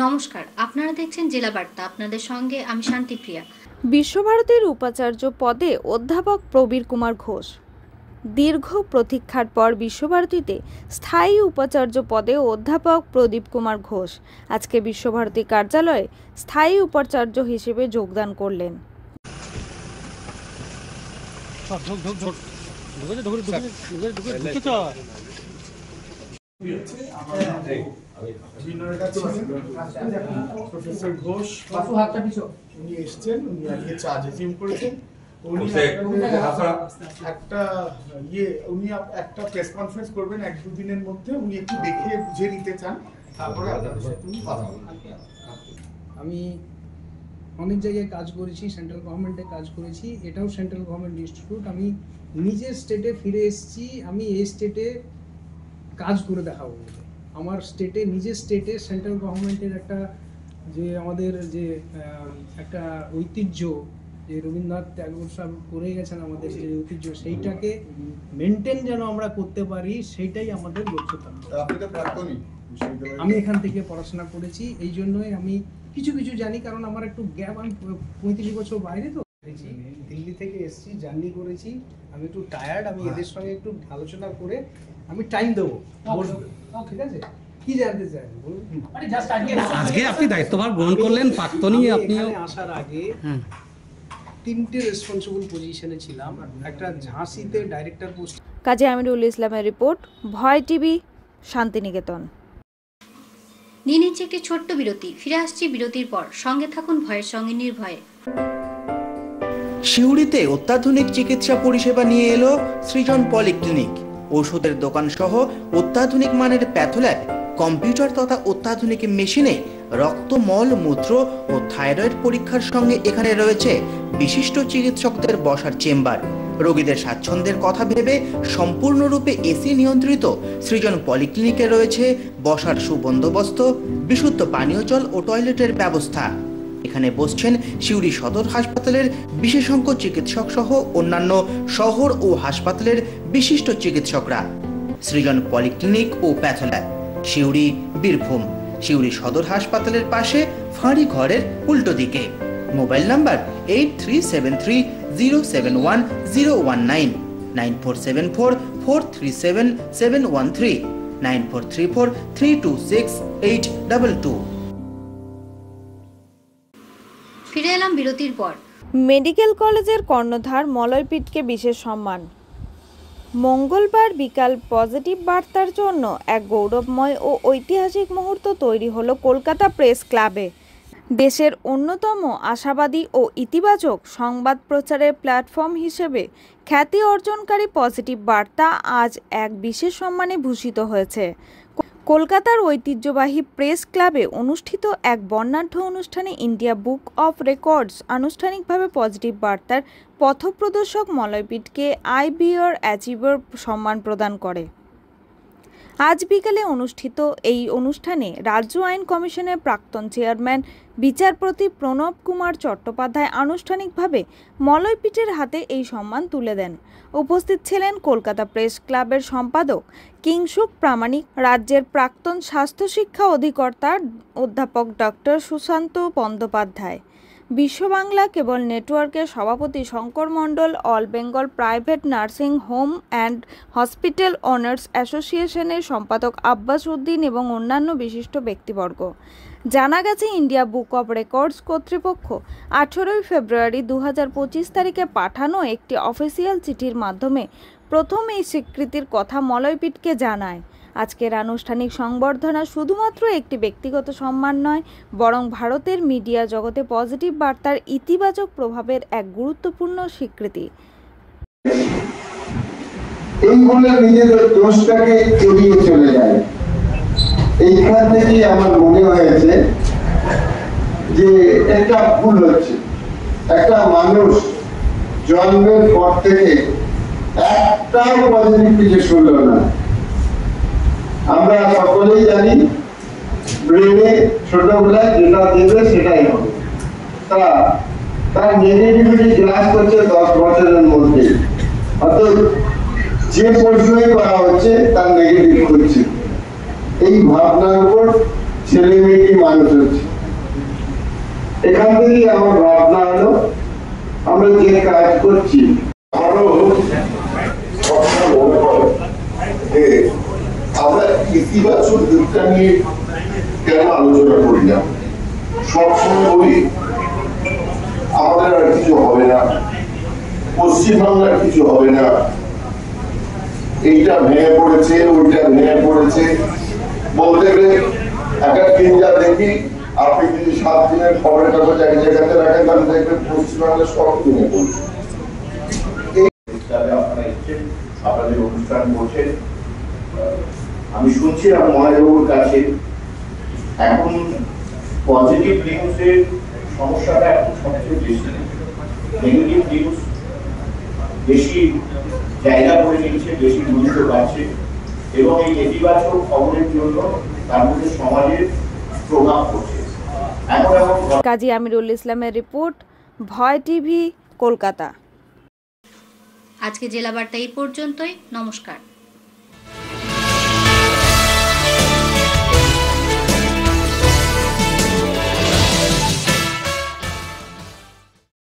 নমস্কার, আপনারা দেখছেন জেলা বার্তা। আপনাদের সঙ্গে আমি শান্তিপ্রিয়া। বিশ্বভারতীর উপাচার্য পদে অধ্যাপক প্রবীর কুমার ঘোষ। দীর্ঘ প্রতীক্ষার পর বিশ্বভারতীতে স্থায়ী উপাচার্য পদে অধ্যাপক প্রদীপ কুমার ঘোষ আজকে বিশ্বভারতী কার্যালয়ে স্থায়ী উপাচার্য হিসেবে যোগদান করলেন। প্রফেসর ঘোষ উনি এসেছেন, উনি আজকে চার্জ রিজিউম করেছেন। উনি একটা প্রেস কনফারেন্স করবেন 1-2 দিনের মধ্যে। উনি একটু দেখে বুঝে নিতে চান, তারপরে আপনাদের সাথে উনি কথা বলবেন। আমি অনেক জায়গায় কাজ করেছি, সেন্ট্রাল গভর্নমেন্টে কাজ করেছি, এটাও সেন্ট্রাল গভর্নমেন্ট ইনস্টিটিউট। আমি নিজের স্টেটে ফিরে এসেছি, আমি এই স্টেটে কাজ করে দেখাবো। আমার স্টেটে, নিজের স্টেটে সেন্ট্রাল গভর্নমেন্টের একটা যে আমাদের যে একটা ঐতিহ্য, যে রবীন্দ্রনাথ ট্যাগোর সাহেব করে গেছেন আমাদের যে ঐতিহ্য, সেইটাকে মেনটেন যেন আমরা করতে পারি, সেইটাই আমাদের লক্ষ্য থাকবে। আমি এখান থেকে পড়াশোনা করেছি, এই জন্যই আমি কিছু কিছু জানি, কারণ আমার একটু গ্যাপ, আমি 35 বছর বাইরে তো দিল্লি থেকে এসেছি, জার্নি করেছি, আমি একটু টায়ার্ড। আমি এদের সঙ্গে একটু আলোচনা করে আমি টাইম দেবো, ঠিক আছে? কি জানতে চান বলুন। আজকে আপনি দায়িত্বভার গ্রহণ করলেন, প্রাক্তনী আপনি আসার আগে 3টে রেসপন্সিবল পজিশনে ছিলাম। একটা ঝাঁসিতে ডাইরেক্টর পোস্ট। কাজী আমিরুল ইসলামের রিপোর্ট, ভয় টিভি, শান্তিনিকেতন। নিয়ে নিচ্ছে একটি ছোট্ট বিরতি। ফিরে আসছি বিরতির পর। সঙ্গে থাকুন ভয়ের সঙ্গে নির্ভয়ে। সিউড়িতে অত্যাধুনিক চিকিৎসা পরিষেবা নিয়ে এলো সৃজন পলিক্লিনিক। ওষুধের দোকান সহ অত্যাধুনিক মানের প্যাথোল্যাব, কম্পিউটার তথা অত্যাধুনিক মেশিনে রক্ত, মল, মূত্র ও থাইরয়েড পরীক্ষার সঙ্গে এখানে রয়েছে বিশিষ্ট চিকিৎসকদের বসার চেম্বার। রোগীদের স্বাচ্ছন্দ্যের কথা ভেবে সম্পূর্ণরূপে এসি নিয়ন্ত্রিত সৃজন পলিক্লিনিকে রয়েছে বসার সুবন্দোবস্ত, বিশুদ্ধ পানীয় জল ও টয়লেটের ব্যবস্থা। এখানে বসছেন সিউড়ি সদর হাসপাতালের বিশেষজ্ঞ চিকিৎসক সহ অন্যান্য শহর ও হাসপাতালের বিশিষ্ট চিকিৎসকরা। সৃজন পলিক্লিনিক ও প্যাথোল্যাব, সিউড়ি, বীরভূম। সিউড়ি সদর হাসপাতালের পাশে ফাঁড়ি ঘরের উল্টো দিকে। Mobile number 8373071019, 9474437713, 9434326822। ফিরে এলাম বিরতির পর। মেডিকেল কলেজের কর্ণধার মলয়পীঠকে বিশেষ সম্মান। মঙ্গলবার বিকাল পজিটিভ বার্তার জন্য এক গৌরবময় ও ঐতিহাসিক মুহূর্ত তৈরি হলো কলকাতা প্রেস ক্লাবে। দেশের অন্যতম আশাবাদী ও ইতিবাচক সংবাদ প্রচারের প্ল্যাটফর্ম হিসেবে খ্যাতি অর্জনকারী পজিটিভ বার্তা আজ এক বিশেষ সম্মানে ভূষিত হয়েছে। কলকাতার ঐতিহ্যবাহী প্রেস ক্লাবে অনুষ্ঠিত এক বর্ণাঢ্য অনুষ্ঠানে ইন্ডিয়া বুক অফ রেকর্ডস আনুষ্ঠানিকভাবে পজিটিভ বার্তার পথপ্রদর্শক মলয়পীঠকে আইবিআর অ্যাচিভার সম্মান প্রদান করে। আজ বিকালে অনুষ্ঠিত এই অনুষ্ঠানে রাজ্য আইন কমিশনের প্রাক্তন চেয়ারম্যান বিচারপতি প্রণব কুমার চট্টোপাধ্যায় আনুষ্ঠানিকভাবে মলয়পীঠের হাতে এই সম্মান তুলে দেন। উপস্থিত ছিলেন কলকাতা প্রেস ক্লাবের সম্পাদক কিংসুক প্রামাণিক, রাজ্যের প্রাক্তন স্বাস্থ্য শিক্ষা অধিকর্তা অধ্যাপক ডক্টর সুশান্ত বন্দ্যোপাধ্যায়, বিশ্ববাংলা কেবল নেটওয়ার্কের সভাপতি শঙ্কর মণ্ডল, all Bengal private nursing home and hospital owners অ্যাসোসিয়েশনের সম্পাদক আব্বাস উদ্দিন এবং অন্যান্য বিশিষ্ট ব্যক্তিবর্গ। জানা গেছে, ইন্ডিয়া বুক অব রেকর্ডস কর্তৃপক্ষ 18 ফেব্রুয়ারি 2025 তারিখে পাঠানো একটি অফিসিয়াল চিঠির মাধ্যমে প্রথম এই স্বীকৃতির কথা মলয়পীঠকে জানায়। আজকের আনুষ্ঠানিক সংবর্ধনা শুধুমাত্র একটি ব্যক্তিগত সম্মান নয়, বরং ভারতের মিডিয়া জগতে পজিটিভ বার্তার ইতিবাচক প্রভাবের এক গুরুত্বপূর্ণ স্বীকৃতি। এই বলে নিজেদের দোষটাকে এড়িয়ে চলে যায়। এইখান থেকে আমার মনে হয়েছে যে একটা ভুল হচ্ছে। একটা মানুষ জন্মের পর থেকে একটাও পজিটিভ কিছু শুনলো না। আমরা সকলেই জানি ব্রেনে ছোটবেলায় যেটা দেবে সেটাই হবে। তার নেগেটিভিটি গ্রাস করছে 10 বছরের মধ্যে। অর্থাৎ যে প্রশ্নই করা হচ্ছে তার নেগেটিভ করছে। এই ভাবনার উপর ছেলে মেয়ে কি মানুষ হচ্ছে। এখান থেকেই আমার ভাবনা হলো আমরা যে কাজ করছি আরো মনে হয় যে আমরা ইতিবাচক দিকটা নিয়ে কেন আলোচনা করি না। সবসময় বলি আমাদের আর কিছু হবে না, পশ্চিমবাংলার কিছু হবে না, এইটা ভেঙে পড়েছে ওইটা ভেঙে পড়েছে বলতে গেলে একটা দিন যা দেখি আপনি যদি 7 দিনের খবরের কাগজ এক জায়গাতে রাখেন তাহলে দেখবেন পশ্চিমবাংলার সব ভেঙে পড়ছে। আপনারা এসছেন, আপনাদের অনুষ্ঠান করছেন, আমি শুনছিলাম মহাদেবুর কাছে এখন পজিটিভ নিউজের সমস্যাটা এখন সবচেয়ে বেশি, নেগেটিভ নিউজ বেশি জায়গা করে নিচ্ছে, বেশি গুরুত্ব পাচ্ছে এবং এই নেতিবাচক খবরের জন্য তার মধ্যে সমাজের প্রভাব পড়ছে। কাজী আমিরুল ইসলামের রিপোর্ট, ভয় টিভি, কলকাতা। আজকে জেলা বার্তা এই পর্যন্তই। নমস্কার।